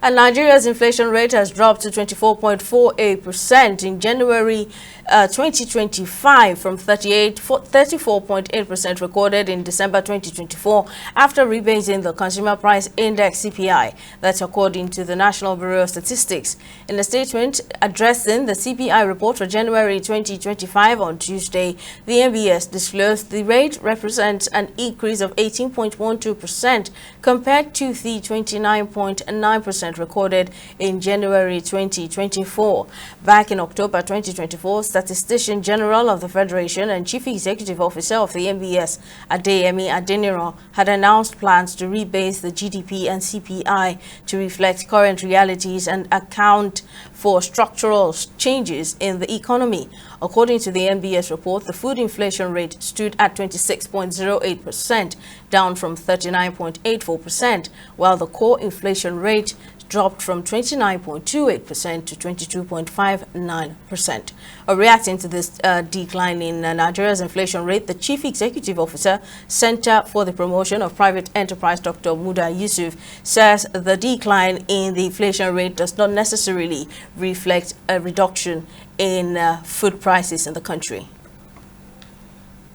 And Nigeria's inflation rate has dropped to 24.48% in January 2025 from 34.8% recorded in December 2024 after rebasing the Consumer Price Index CPI. That's according to the National Bureau of Statistics. In a statement addressing the CPI report for January 2025 on Tuesday, the NBS disclosed the rate represents an increase of 18.12% compared to the 29.9% recorded in January 2024. Back in October 2024, Statistician General of the Federation and Chief Executive Officer of the NBS, Adeyemi Adeniro, had announced plans to rebase the GDP and CPI to reflect current realities and account for structural changes in the economy. According to the NBS report, the food inflation rate stood at 26.08%, down from 39.84%, while the core inflation rate dropped from 29.28% to 22.59%. Reacting to this decline in Nigeria's inflation rate, the Chief Executive Officer, Center for the Promotion of Private Enterprise, Dr. Muda Yusuf, says the decline in the inflation rate does not necessarily reflect a reduction in food prices in the country.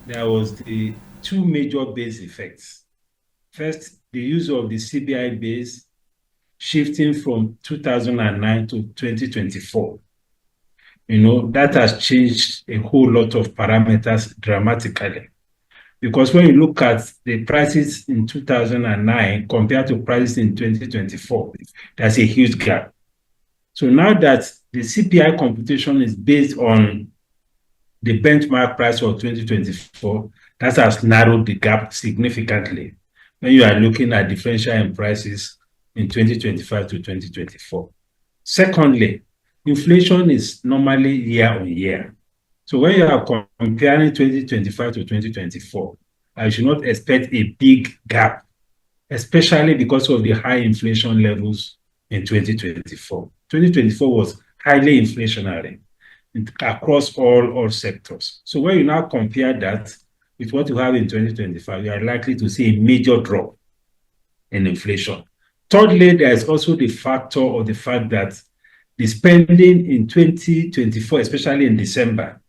There was the two major base effects. First, the use of the CPI base shifting from 2009 to 2024. That has changed a whole lot of parameters dramatically. Because when you look at the prices in 2009 compared to prices in 2024, there's a huge gap. So now that the CPI computation is based on the benchmark price of 2024, that has narrowed the gap significantly when you are looking at differential in prices in 2025 to 2024. Secondly, inflation is normally year on year. So when you are comparing 2025 to 2024, I should not expect a big gap, especially because of the high inflation levels in 2024. 2024 was highly inflationary across all sectors. So when you now compare that with what you have in 2025, you are likely to see a major drop in inflation. Thirdly, there is also the factor of the fact that the spending in 2024, especially in December,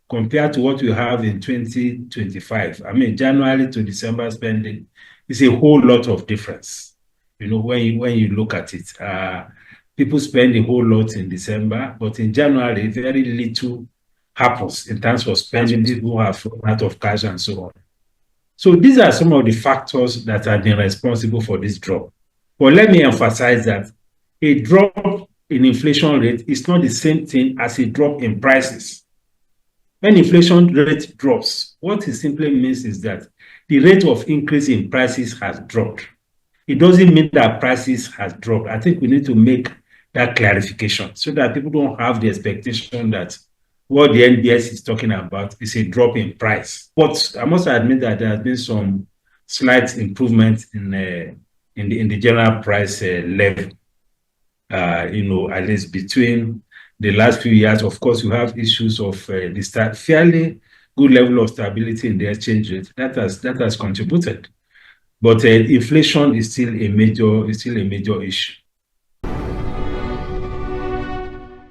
compared to what we have in 2025, January to December spending is a whole lot of difference. When you look at it, people spend a whole lot in December, but in January, very little happens in terms of spending. People have run out of cash and so on. So these are some of the factors that have been responsible for this drop. But let me emphasize that a drop in inflation rate is not the same thing as a drop in prices. When inflation rate drops, what it simply means is that the rate of increase in prices has dropped. It doesn't mean that prices has dropped. I think we need to make that clarification so that people don't have the expectation that what the NBS is talking about is a drop in price. But I must admit that there has been some slight improvement in the general price level. At least between the last few years, of course, you have issues of the fairly good level of stability in the exchange rate. That has contributed, but inflation is still a major issue.